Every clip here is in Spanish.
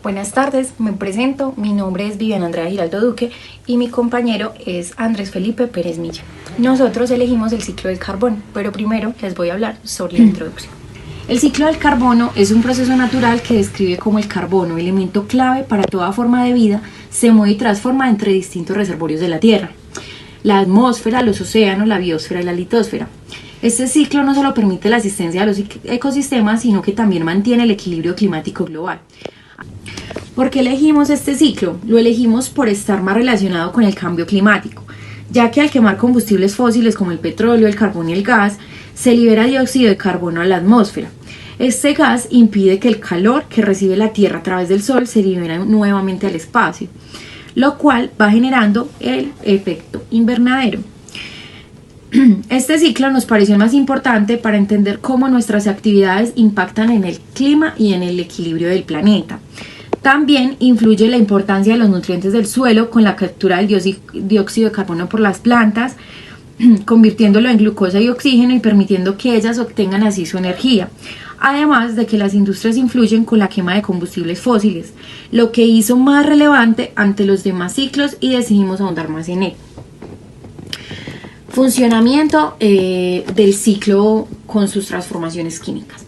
Buenas tardes, me presento, mi nombre es Viviana Andrea Giraldo Duque y mi compañero es Andrés Felipe Pérez Milla. Nosotros elegimos el ciclo del carbono, pero primero les voy a hablar sobre la introducción. El ciclo del carbono es un proceso natural que describe cómo el carbono, elemento clave para toda forma de vida, se mueve y transforma entre distintos reservorios de la Tierra: la atmósfera, los océanos, la biosfera y la litosfera. Este ciclo no solo permite la existencia de los ecosistemas, sino que también mantiene el equilibrio climático global. ¿Por qué elegimos este ciclo? Lo elegimos por estar más relacionado con el cambio climático, ya que al quemar combustibles fósiles como el petróleo, el carbón y el gas, se libera dióxido de carbono a la atmósfera. Este gas impide que el calor que recibe la Tierra a través del Sol se libere nuevamente al espacio, lo cual va generando el efecto invernadero. Este ciclo nos pareció más importante para entender cómo nuestras actividades impactan en el clima y en el equilibrio del planeta. También influye la importancia de los nutrientes del suelo con la captura del dióxido de carbono por las plantas, convirtiéndolo en glucosa y oxígeno y permitiendo que ellas obtengan así su energía. Además de que las industrias influyen con la quema de combustibles fósiles, lo que hizo más relevante ante los demás ciclos y decidimos ahondar más en él. Funcionamiento del ciclo con sus transformaciones químicas.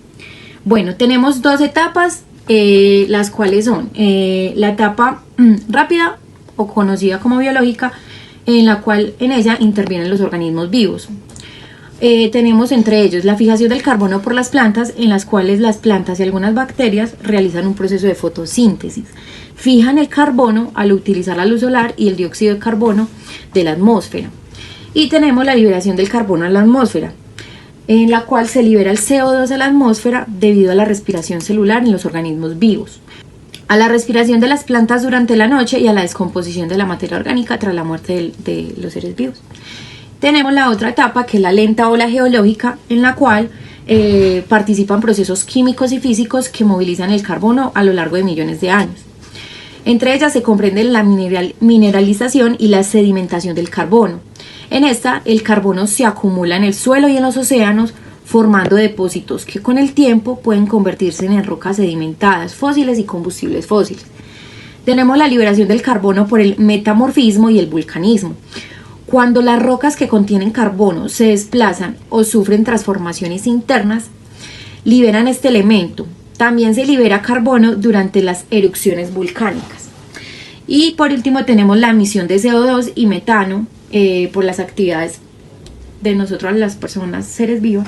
Bueno, tenemos dos etapas, las cuales son la etapa rápida o conocida como biológica, en la cual en ella intervienen los organismos vivos. Tenemos entre ellos la fijación del carbono por las plantas, en las cuales las plantas y algunas bacterias realizan un proceso de fotosíntesis. Fijan el carbono al utilizar la luz solar y el dióxido de carbono de la atmósfera. Y tenemos la liberación del carbono a la atmósfera, en la cual se libera el CO2 a la atmósfera debido a la respiración celular en los organismos vivos, a la respiración de las plantas durante la noche y a la descomposición de la materia orgánica tras la muerte de los seres vivos. Tenemos la otra etapa, que es la lenta o la geológica, en la cual participan procesos químicos y físicos que movilizan el carbono a lo largo de millones de años. Entre ellas se comprenden la mineralización y la sedimentación del carbono. En esta, el carbono se acumula en el suelo y en los océanos, formando depósitos que con el tiempo pueden convertirse en rocas sedimentadas, fósiles y combustibles fósiles. Tenemos la liberación del carbono por el metamorfismo y el vulcanismo. Cuando las rocas que contienen carbono se desplazan o sufren transformaciones internas, liberan este elemento. También se libera carbono durante las erupciones volcánicas. Y por último tenemos la emisión de CO2 y metano por las actividades de nosotros, las personas, seres vivos,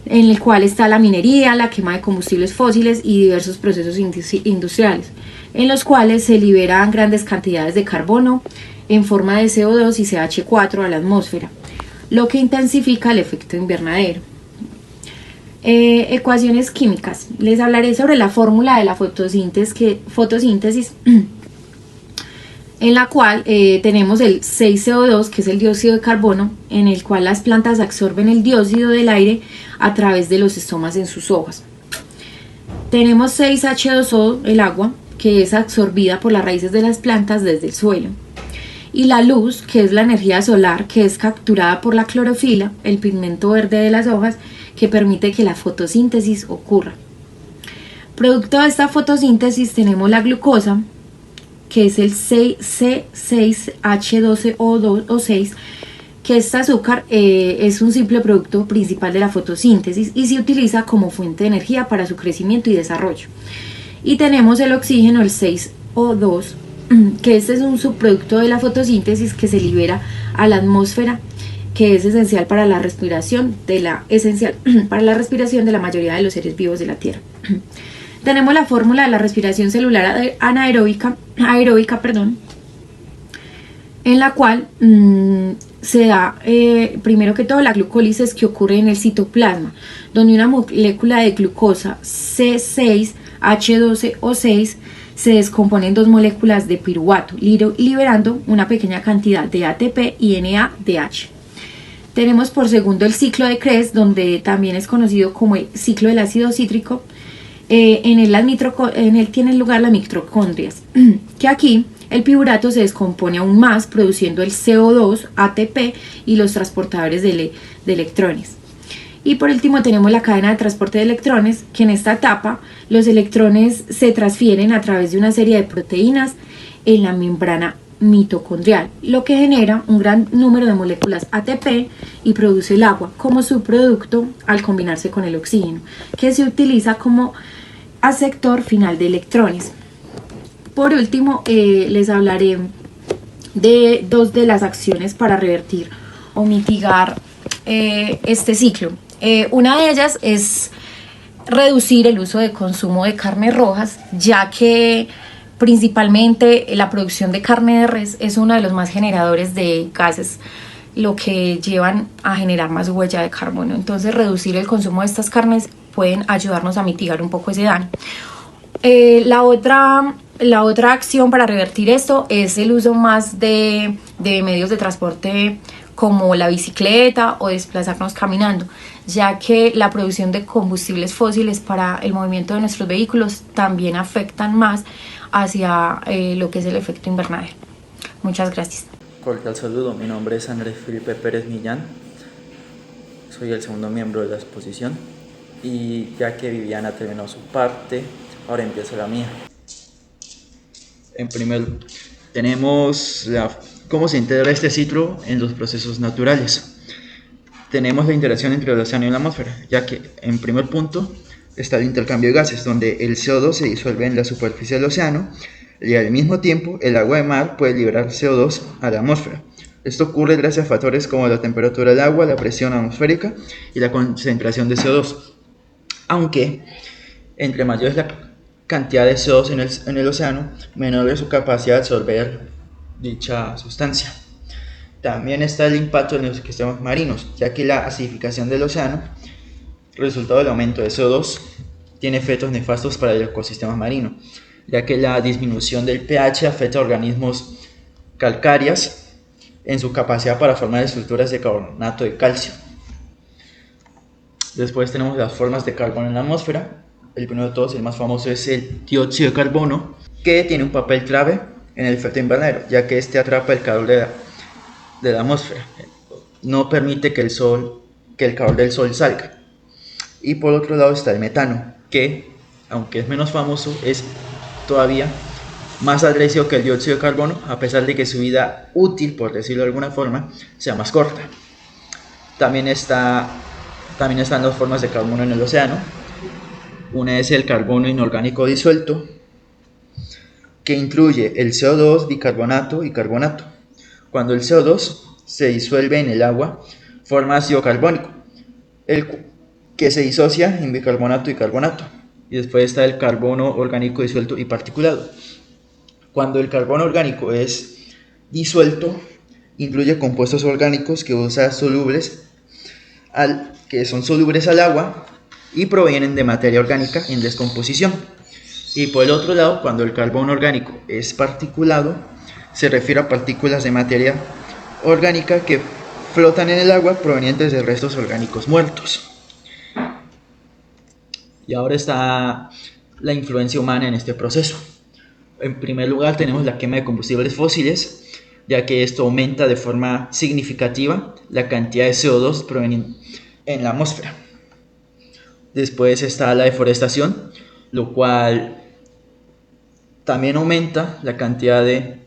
en el cual está la minería, la quema de combustibles fósiles y diversos procesos industriales, en los cuales se liberan grandes cantidades de carbono en forma de CO2 y CH4 a la atmósfera, lo que intensifica el efecto invernadero. Ecuaciones químicas. Les hablaré sobre la fórmula de la fotosíntesis en la cual tenemos el 6CO2, que es el dióxido de carbono, en el cual las plantas absorben el dióxido del aire a través de los estomas en sus hojas. Tenemos 6H2O, el agua, que es absorbida por las raíces de las plantas desde el suelo. Y la luz, que es la energía solar, que es capturada por la clorofila, el pigmento verde de las hojas, que permite que la fotosíntesis ocurra. Producto de esta fotosíntesis tenemos la glucosa, que es el C6H12O6, que este azúcar es un simple producto principal de la fotosíntesis y se utiliza como fuente de energía para su crecimiento y desarrollo. Y tenemos el oxígeno, el 6O2, que este es un subproducto de la fotosíntesis que se libera a la atmósfera, que es esencial para la respiración de la mayoría de los seres vivos de la Tierra. Tenemos la fórmula de la respiración celular aeróbica, en la cual se da primero que todo la glucólisis que ocurre en el citoplasma, donde una molécula de glucosa C6H12O6 se descompone en dos moléculas de piruvato, liberando una pequeña cantidad de ATP y NADH. Tenemos por segundo el ciclo de Krebs, donde también es conocido como el ciclo del ácido cítrico. En él tienen lugar las mitocondrias, que aquí el piruvato se descompone aún más, produciendo el CO2, ATP y los transportadores de electrones. Y por último tenemos la cadena de transporte de electrones, que en esta etapa los electrones se transfieren a través de una serie de proteínas en la membrana mitocondrial, lo que genera un gran número de moléculas ATP y produce el agua como subproducto al combinarse con el oxígeno, que se utiliza como aceptor final de electrones. Por último, les hablaré de dos de las acciones para revertir o mitigar este ciclo. Una de ellas es reducir el uso de consumo de carnes rojas, ya que principalmente la producción de carne de res es uno de los más generadores de gases, lo que llevan a generar más huella de carbono. Entonces, reducir el consumo de estas carnes pueden ayudarnos a mitigar un poco ese daño. La otra acción para revertir esto es el uso más de medios de transporte como la bicicleta o desplazarnos caminando, ya que la producción de combustibles fósiles para el movimiento de nuestros vehículos también afectan más hacia lo que es el efecto invernadero. Muchas gracias. Cordial saludo, mi nombre es Andrés Felipe Pérez Millán, soy el segundo miembro de la exposición y ya que Viviana terminó su parte, ahora empieza la mía. En primer, tenemos cómo se integra este ciclo en los procesos naturales. Tenemos la interacción entre el océano y la atmósfera, ya que en primer punto está el intercambio de gases, donde el CO2 se disuelve en la superficie del océano y al mismo tiempo el agua de mar puede liberar CO2 a la atmósfera. Esto ocurre gracias a factores como la temperatura del agua, la presión atmosférica y la concentración de CO2. Aunque entre mayor es la cantidad de CO2 en el océano, menor es su capacidad de absorber dicha sustancia. También está el impacto en los ecosistemas marinos, ya que la acidificación del océano, resultado del aumento de CO2, tiene efectos nefastos para el ecosistema marino, ya que la disminución del pH afecta a organismos calcáreos en su capacidad para formar estructuras de carbonato de calcio. Después tenemos las formas de carbono en la atmósfera. El primero de todos, el más famoso, es el dióxido de carbono, que tiene un papel clave en el efecto invernadero, ya que este atrapa el calor de la atmósfera, no permite que el calor del sol salga. Y por otro lado está el metano, que aunque es menos famoso, es todavía más agresivo que el dióxido de carbono, a pesar de que su vida útil, por decirlo de alguna forma, sea más corta. También están dos formas de carbono en el océano. Una es el carbono inorgánico disuelto, que incluye el CO2, bicarbonato y carbonato. Cuando el CO2 se disuelve en el agua, forma ácido carbónico, el que se disocia en bicarbonato y carbonato. Y después está el carbono orgánico disuelto y particulado. Cuando el carbono orgánico es disuelto, incluye compuestos orgánicos que son solubles al agua y provienen de materia orgánica en descomposición. Y por el otro lado, cuando el carbono orgánico es particulado, se refiere a partículas de materia orgánica que flotan en el agua provenientes de restos orgánicos muertos. Y ahora está la influencia humana en este proceso. En primer lugar tenemos la quema de combustibles fósiles, ya que esto aumenta de forma significativa la cantidad de CO2 proveniente en la atmósfera. Después está la deforestación, lo cual también aumenta la cantidad de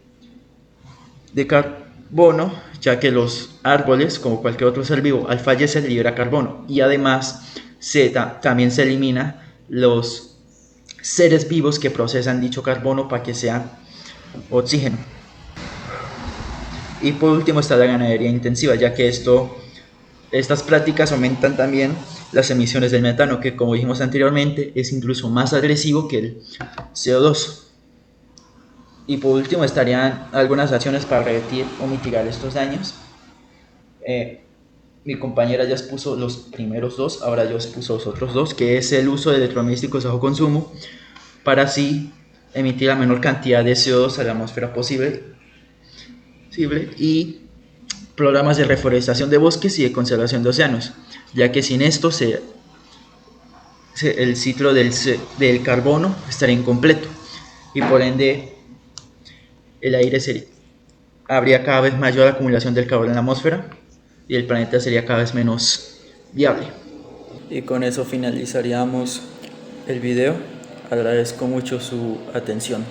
carbono, ya que los árboles, como cualquier otro ser vivo, al fallecer libera carbono, y además también se elimina los seres vivos que procesan dicho carbono para que sea oxígeno. Y por último está la ganadería intensiva, ya que estas prácticas aumentan también las emisiones del metano, que como dijimos anteriormente es incluso más agresivo que el CO2. Y por último estarían algunas acciones para revertir o mitigar estos daños. Mi compañera ya expuso los primeros dos, ahora yo expuso los otros dos, que es el uso de electrodomésticos de bajo consumo para así emitir la menor cantidad de CO2 a la atmósfera posible, y programas de reforestación de bosques y de conservación de océanos, ya que sin esto el ciclo del carbono estaría incompleto y por ende habría cada vez mayor acumulación del calor en la atmósfera y el planeta sería cada vez menos viable. Y con eso finalizaríamos el video. Agradezco mucho su atención.